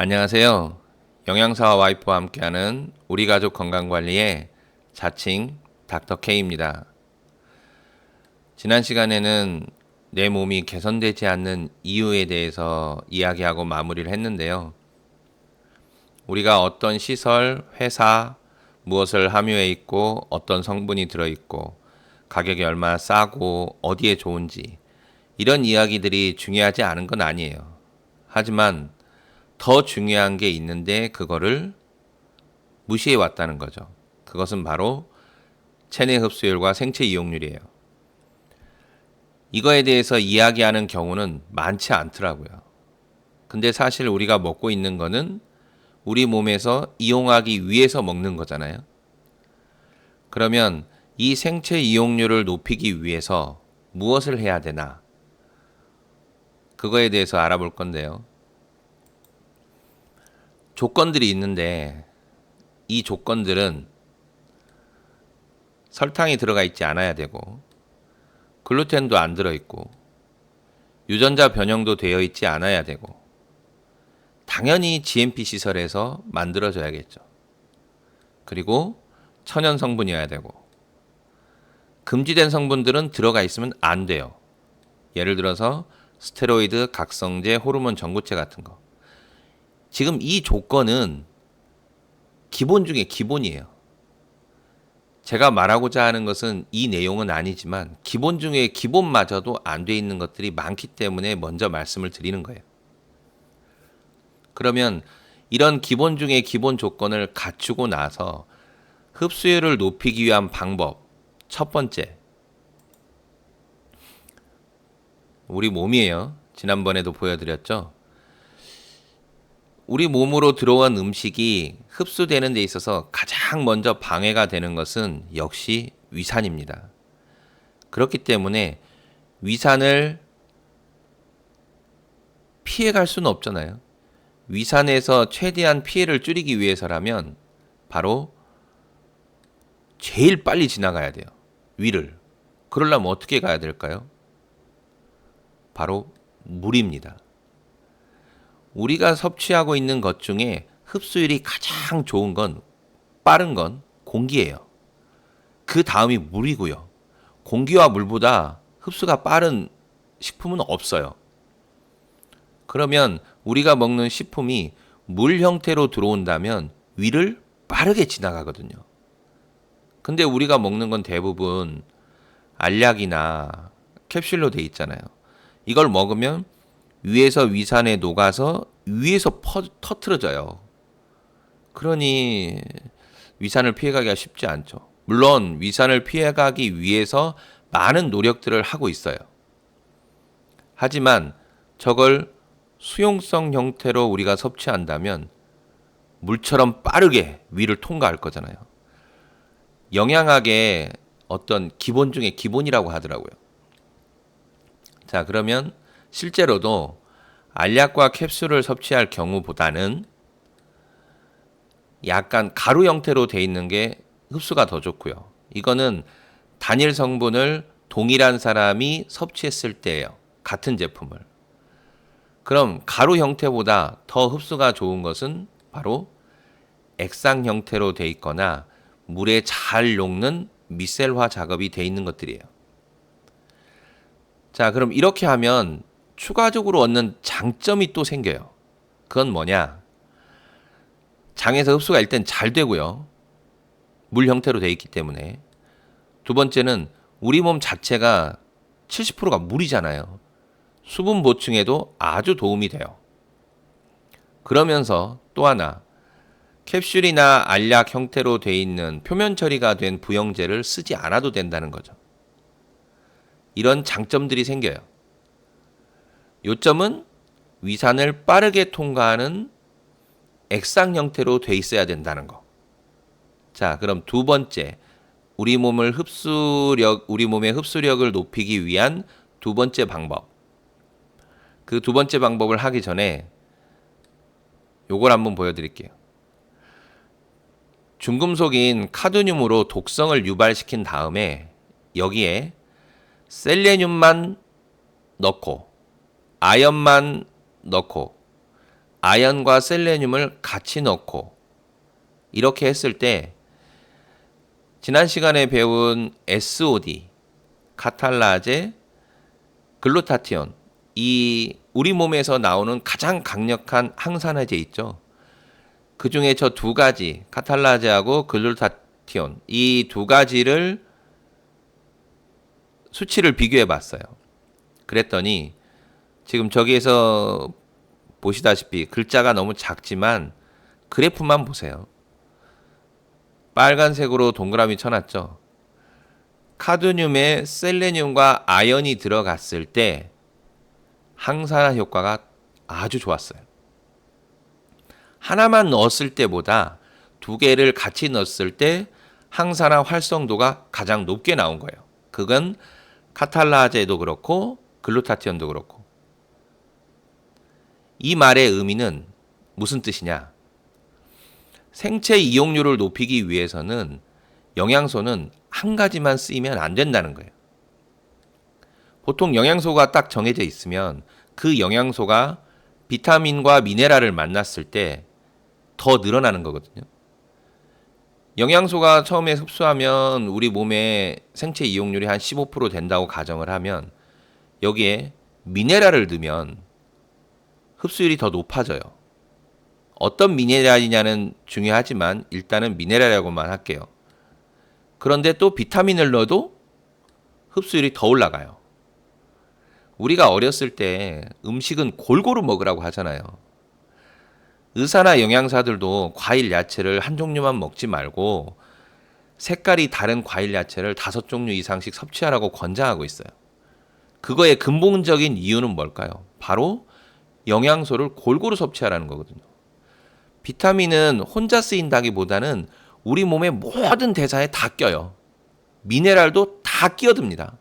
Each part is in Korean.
안녕하세요. 영양사와 와이프와 함께하는 우리 가족 건강관리의 자칭 닥터 K입니다. 지난 시간에는 내 몸이 개선되지 않는 이유에 대해서 이야기하고 마무리를 했는데요. 우리가 어떤 시설, 회사, 무엇을 함유해 있고 어떤 성분이 들어있고 가격이 얼마나 싸고 어디에 좋은지 이런 이야기들이 중요하지 않은 건 아니에요. 하지만 더 중요한 게 있는데 그거를 무시해 왔다는 거죠. 그것은 바로 체내 흡수율과 생체 이용률이에요. 이거에 대해서 이야기하는 경우는 많지 않더라고요. 근데 사실 우리가 먹고 있는 거는 우리 몸에서 이용하기 위해서 먹는 거잖아요. 그러면 이 생체 이용률을 높이기 위해서 무엇을 해야 되나? 그거에 대해서 알아볼 건데요. 조건들이 있는데 이 조건들은 설탕이 들어가 있지 않아야 되고 글루텐도 안 들어있고 유전자 변형도 되어 있지 않아야 되고 당연히 GMP 시설에서 만들어져야겠죠. 그리고 천연 성분이어야 되고 금지된 성분들은 들어가 있으면 안 돼요. 예를 들어서 스테로이드, 각성제, 호르몬 전구체 같은 거. 지금 이 조건은 기본 중에 기본이에요. 제가 말하고자 하는 것은 이 내용은 아니지만 기본 중에 기본마저도 안 돼 있는 것들이 많기 때문에 먼저 말씀을 드리는 거예요. 그러면 이런 기본 중에 기본 조건을 갖추고 나서 흡수율을 높이기 위한 방법, 첫 번째, 우리 몸이에요. 지난번에도 보여드렸죠. 우리 몸으로 들어온 음식이 흡수되는 데 있어서 가장 먼저 방해가 되는 것은 역시 위산입니다. 그렇기 때문에 위산을 피해갈 수는 없잖아요. 위산에서 최대한 피해를 줄이기 위해서라면 바로 제일 빨리 지나가야 돼요. 위를. 그러려면 어떻게 가야 될까요? 바로 물입니다. 우리가 섭취하고 있는 것 중에 흡수율이 가장 좋은 건 빠른 건 공기예요. 그 다음이 물이고요. 공기와 물보다 흡수가 빠른 식품은 없어요. 그러면 우리가 먹는 식품이 물 형태로 들어온다면 위를 빠르게 지나가거든요. 근데 우리가 먹는 건 대부분 알약이나 캡슐로 돼 있잖아요. 이걸 먹으면 위에서 위산에 녹아서 위에서 터트려져요. 그러니 위산을 피해가기가 쉽지 않죠. 물론 위산을 피해가기 위해서 많은 노력들을 하고 있어요. 하지만 저걸 수용성 형태로 우리가 섭취한다면 물처럼 빠르게 위를 통과할 거잖아요. 영양학의 어떤 기본 중에 기본이라고 하더라고요. 자, 그러면 실제로도 알약과 캡슐을 섭취할 경우보다는 약간 가루 형태로 돼 있는 게 흡수가 더 좋고요. 이거는 단일 성분을 동일한 사람이 섭취했을 때예요. 같은 제품을. 그럼 가루 형태보다 더 흡수가 좋은 것은 바로 액상 형태로 돼 있거나 물에 잘 녹는 미셀화 작업이 돼 있는 것들이에요. 자, 그럼 이렇게 하면 추가적으로 얻는 장점이 또 생겨요. 그건 뭐냐? 장에서 흡수가 일단 잘 되고요. 물 형태로 돼 있기 때문에. 두 번째는 우리 몸 자체가 70%가 물이잖아요. 수분 보충에도 아주 도움이 돼요. 그러면서 또 하나, 캡슐이나 알약 형태로 돼 있는 표면 처리가 된 부영제를 쓰지 않아도 된다는 거죠. 이런 장점들이 생겨요. 요점은 위산을 빠르게 통과하는 액상 형태로 돼 있어야 된다는 거. 자, 그럼 두 번째, 우리 몸의 흡수력을 높이기 위한 두 번째 방법. 그 두 번째 방법을 하기 전에 요걸 한번 보여드릴게요. 중금속인 카드뮴으로 독성을 유발시킨 다음에 여기에 셀레늄만 넣고 아연만 넣고 아연과 셀레늄을 같이 넣고 이렇게 했을 때 지난 시간에 배운 SOD, 카탈라제, 글루타티온, 이 우리 몸에서 나오는 가장 강력한 항산화제 있죠. 그 중에 저 두 가지, 카탈라제하고 글루타티온, 이 두 가지를 수치를 비교해 봤어요. 그랬더니 지금 저기에서 보시다시피 글자가 너무 작지만 그래프만 보세요. 빨간색으로 동그라미 쳐놨죠. 카드뮴에 셀레늄과 아연이 들어갔을 때 항산화 효과가 아주 좋았어요. 하나만 넣었을 때보다 두 개를 같이 넣었을 때 항산화 활성도가 가장 높게 나온 거예요. 그건 카탈라제도 그렇고 글루타티온도 그렇고. 이 말의 의미는 무슨 뜻이냐? 생체 이용률을 높이기 위해서는 영양소는 한 가지만 쓰이면 안 된다는 거예요. 보통 영양소가 딱 정해져 있으면 그 영양소가 비타민과 미네랄을 만났을 때 더 늘어나는 거거든요. 영양소가 처음에 흡수하면 우리 몸의 생체 이용률이 한 15% 된다고 가정을 하면 여기에 미네랄을 넣으면 흡수율이 더 높아져요. 어떤 미네랄이냐는 중요하지만 일단은 미네랄이라고만 할게요. 그런데 또 비타민을 넣어도 흡수율이 더 올라가요. 우리가 어렸을 때 음식은 골고루 먹으라고 하잖아요. 의사나 영양사들도 과일 야채를 한 종류만 먹지 말고 색깔이 다른 과일 야채를 5종류 이상씩 섭취하라고 권장하고 있어요. 그거의 근본적인 이유는 뭘까요? 바로 영양소를 골고루 섭취하라는 거거든요. 비타민은 혼자 쓰인다기보다는 우리 몸의 모든 대사에 다 껴요. 미네랄도 다 끼어듭니다.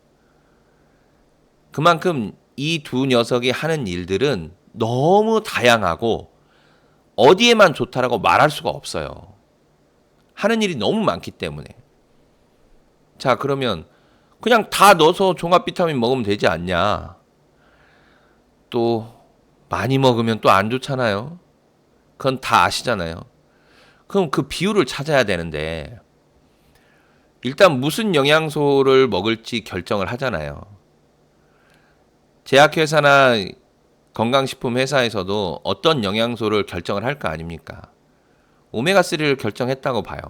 그만큼 이 두 녀석이 하는 일들은 너무 다양하고 어디에만 좋다라고 말할 수가 없어요. 하는 일이 너무 많기 때문에. 자, 그러면 그냥 다 넣어서 종합 비타민 먹으면 되지 않냐? 또 많이 먹으면 또 안 좋잖아요. 그건 다 아시잖아요. 그럼 그 비율을 찾아야 되는데 일단 무슨 영양소를 먹을지 결정을 하잖아요. 제약회사나 건강식품 회사에서도 어떤 영양소를 결정을 할 거 아닙니까? 오메가3를 결정했다고 봐요.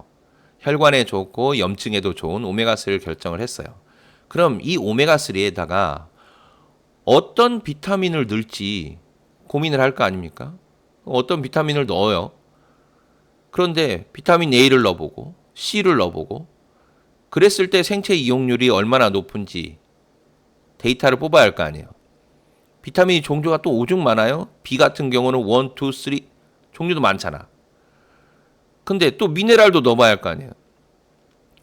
혈관에 좋고 염증에도 좋은 오메가3를 결정을 했어요. 그럼 이 오메가3에다가 어떤 비타민을 넣을지 고민을 할 거 아닙니까? 어떤 비타민을 넣어요. 그런데 비타민 A를 넣어보고 C를 넣어보고 그랬을 때 생체 이용률이 얼마나 높은지 데이터를 뽑아야 할 거 아니에요. 비타민이 종류가 또 오죽 많아요. B 같은 경우는 1, 2, 3 종류도 많잖아. 근데 또 미네랄도 넣어봐야 할 거 아니에요.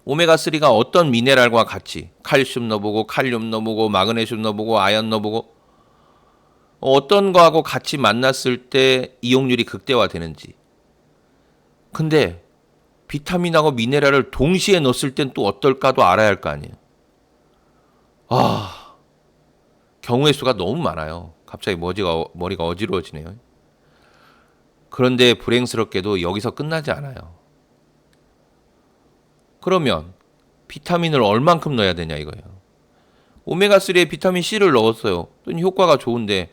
오메가3가 어떤 미네랄과 같이 칼슘 넣어보고 칼륨 넣어보고 마그네슘 넣어보고 아연 넣어보고 어떤 거하고 같이 만났을 때 이용률이 극대화되는지. 근데 비타민하고 미네랄을 동시에 넣었을 땐 또 어떨까도 알아야 할 거 아니에요. 경우의 수가 너무 많아요. 갑자기 머리가 어지러워지네요. 그런데 불행스럽게도 여기서 끝나지 않아요. 그러면 비타민을 얼만큼 넣어야 되냐 이거예요. 오메가3에 비타민 C를 넣었어요. 효과가 좋은데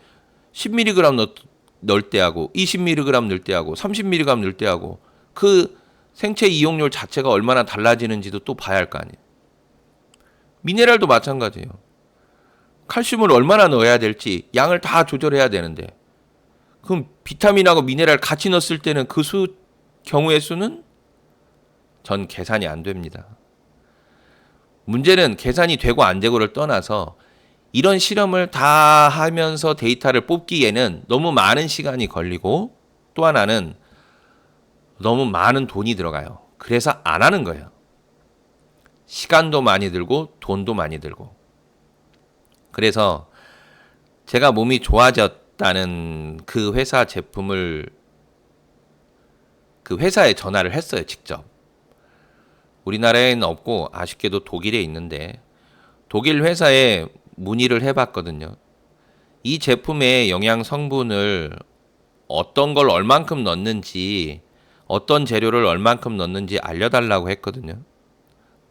10mg 넣을 때하고 20mg 넣을 때하고 30mg 넣을 때하고 그 생체 이용률 자체가 얼마나 달라지는지도 또 봐야 할 거 아니에요. 미네랄도 마찬가지예요. 칼슘을 얼마나 넣어야 될지 양을 다 조절해야 되는데 그럼 비타민하고 미네랄 같이 넣었을 때는 그 경우의 수는 전 계산이 안 됩니다. 문제는 계산이 되고 안 되고를 떠나서 이런 실험을 다 하면서 데이터를 뽑기에는 너무 많은 시간이 걸리고 또 하나는 너무 많은 돈이 들어가요. 그래서 안 하는 거예요. 시간도 많이 들고 돈도 많이 들고. 그래서 제가 몸이 좋아졌다는 그 회사 제품을 그 회사에 전화를 했어요, 직접. 우리나라에는 없고 아쉽게도 독일에 있는데 독일 회사에 문의를 해봤거든요. 이 제품의 영양 성분을 어떤 걸 얼만큼 넣는지, 어떤 재료를 얼만큼 넣는지 알려달라고 했거든요.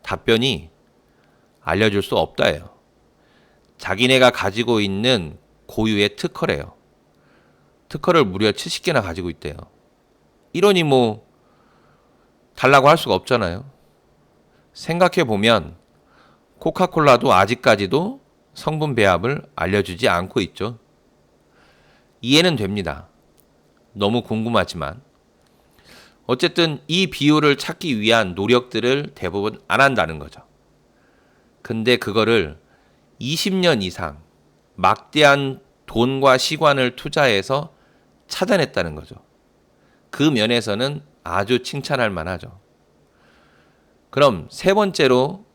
답변이 알려줄 수 없다예요. 자기네가 가지고 있는 고유의 특허래요. 특허를 무려 70개나 가지고 있대요. 이러니 뭐 달라고 할 수가 없잖아요. 생각해보면 코카콜라도 아직까지도 성분 배합을 알려주지 않고 있죠. 이해는 됩니다. 너무 궁금하지만. 어쨌든 이 비율을 찾기 위한 노력들을 대부분 안 한다는 거죠. 근데 그거를 20년 이상 막대한 돈과 시간을 투자해서 찾아냈다는 거죠. 그 면에서는 아주 칭찬할 만하죠. 그럼 세 번째로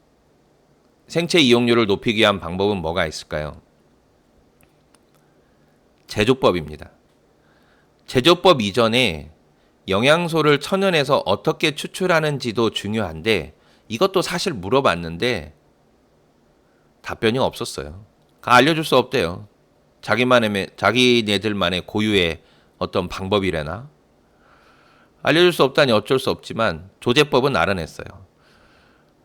생체 이용률을 높이기 위한 방법은 뭐가 있을까요? 제조법입니다. 제조법 이전에 영양소를 천연에서 어떻게 추출하는지도 중요한데 이것도 사실 물어봤는데 답변이 없었어요. 알려줄 수 없대요. 자기네들만의 고유의 어떤 방법이래나. 알려줄 수 없다니 어쩔 수 없지만 조제법은 알아냈어요.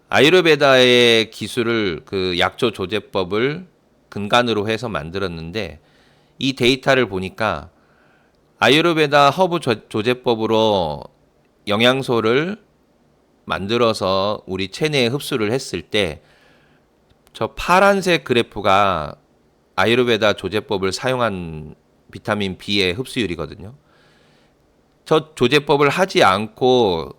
아유르베다의 기술을 그 약초 조제법을 근간으로 해서 만들었는데 이 데이터를 보니까 아유르베다 허브 조제법으로 영양소를 만들어서 우리 체내에 흡수를 했을 때 저 파란색 그래프가 아유르베다 조제법을 사용한 비타민 B의 흡수율이거든요. 저 조제법을 하지 않고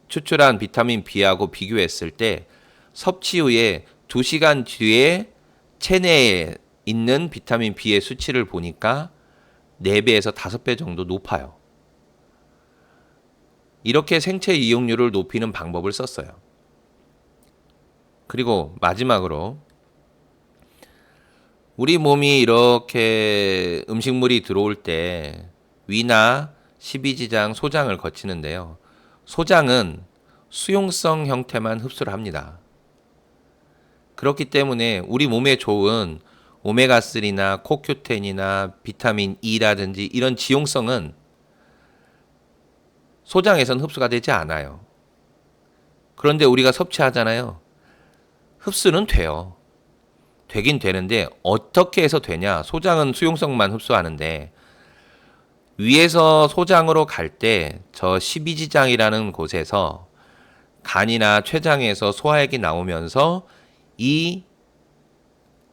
추출한 비타민 B하고 비교했을 때 섭취 후에 2시간 뒤에 체내에 있는 비타민 B의 수치를 보니까 4배에서 5배 정도 높아요. 이렇게 생체 이용률을 높이는 방법을 썼어요. 그리고 마지막으로 우리 몸이 이렇게 음식물이 들어올 때 위나 십이지장, 소장을 거치는데요. 소장은 수용성 형태만 흡수를 합니다. 그렇기 때문에 우리 몸에 좋은 오메가3나 코큐텐이나 비타민 E라든지 이런 지용성은 소장에선 흡수가 되지 않아요. 그런데 우리가 섭취하잖아요. 흡수는 돼요. 되긴 되는데 어떻게 해서 되냐? 소장은 수용성만 흡수하는데 위에서 소장으로 갈 때 저 십이지장이라는 곳에서 간이나 췌장에서 소화액이 나오면서 이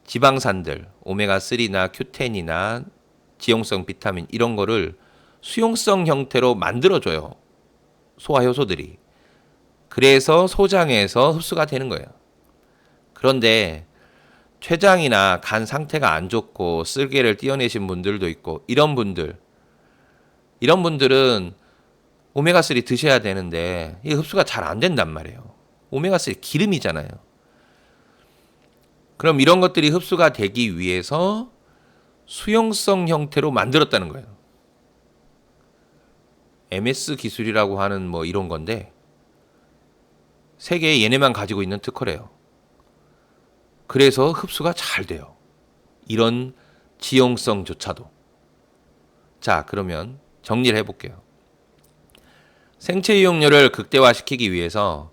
지방산들, 오메가3나 큐텐이나 지용성 비타민 이런 거를 수용성 형태로 만들어줘요. 소화효소들이. 그래서 소장에서 흡수가 되는 거예요. 그런데 췌장이나 간 상태가 안 좋고 쓸개를 떼어내신 분들도 있고 이런 분들은 오메가3 드셔야 되는데 이 흡수가 잘 안 된단 말이에요. 오메가3 기름이잖아요. 그럼 이런 것들이 흡수가 되기 위해서 수용성 형태로 만들었다는 거예요. MS 기술이라고 하는 뭐 이런 건데 세계에 얘네만 가지고 있는 특허래요. 그래서 흡수가 잘 돼요. 이런 지용성조차도. 자, 그러면 정리를 해볼게요. 생체 이용률을 극대화시키기 위해서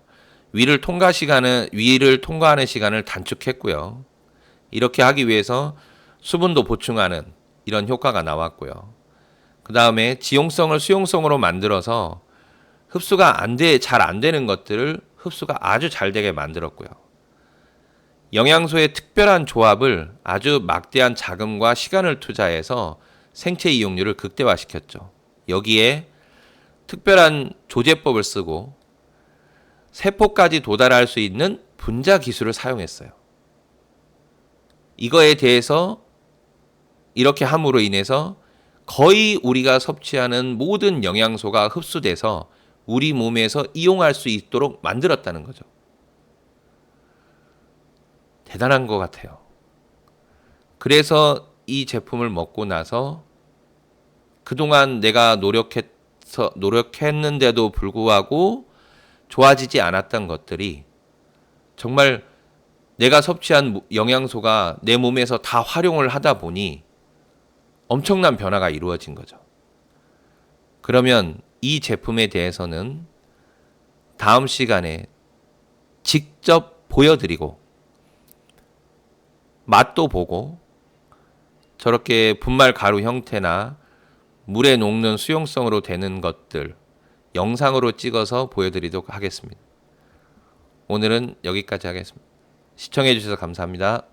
위를 통과하는 시간을 단축했고요. 이렇게 하기 위해서 수분도 보충하는 이런 효과가 나왔고요. 그 다음에 지용성을 수용성으로 만들어서 흡수가 잘 안 되는 것들을 흡수가 아주 잘 되게 만들었고요. 영양소의 특별한 조합을 아주 막대한 자금과 시간을 투자해서 생체 이용률을 극대화시켰죠. 여기에 특별한 조제법을 쓰고 세포까지 도달할 수 있는 분자 기술을 사용했어요. 이거에 대해서 이렇게 함으로 인해서 거의 우리가 섭취하는 모든 영양소가 흡수돼서 우리 몸에서 이용할 수 있도록 만들었다는 거죠. 대단한 것 같아요. 그래서 이 제품을 먹고 나서 그동안 내가 노력했는데도 불구하고 좋아지지 않았던 것들이 정말 내가 섭취한 영양소가 내 몸에서 다 활용을 하다 보니 엄청난 변화가 이루어진 거죠. 그러면 이 제품에 대해서는 다음 시간에 직접 보여드리고 맛도 보고 저렇게 분말 가루 형태나 물에 녹는 수용성으로 되는 것들 영상으로 찍어서 보여드리도록 하겠습니다. 오늘은 여기까지 하겠습니다. 시청해 주셔서 감사합니다.